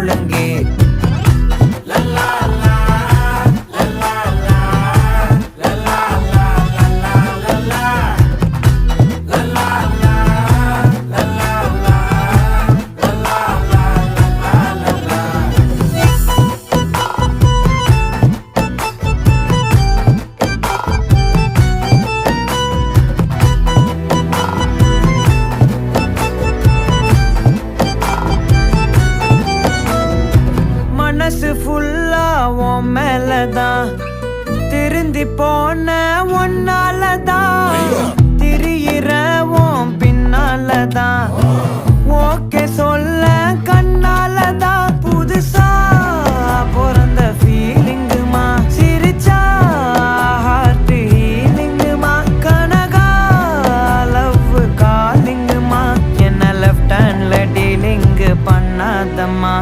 ஒழுங்கே. மனசு ஃபுல்லா உன் மேலதான், திருந்தி போன ஒன்னாலதான், திரியிற உன் பின்னாலதான், ஓகே சொல்ல கண்ணாலதான். புதுசா பிறந்த ஃபீலிங்குமா, சிரிச்சா ஹார்ட் ஹீலிங்குமா, கனகா லவ் காலிங்குமா, என்ன லெஃப்ட் ஹேண்ட்ல டீலிங் பண்ணாதம்மா.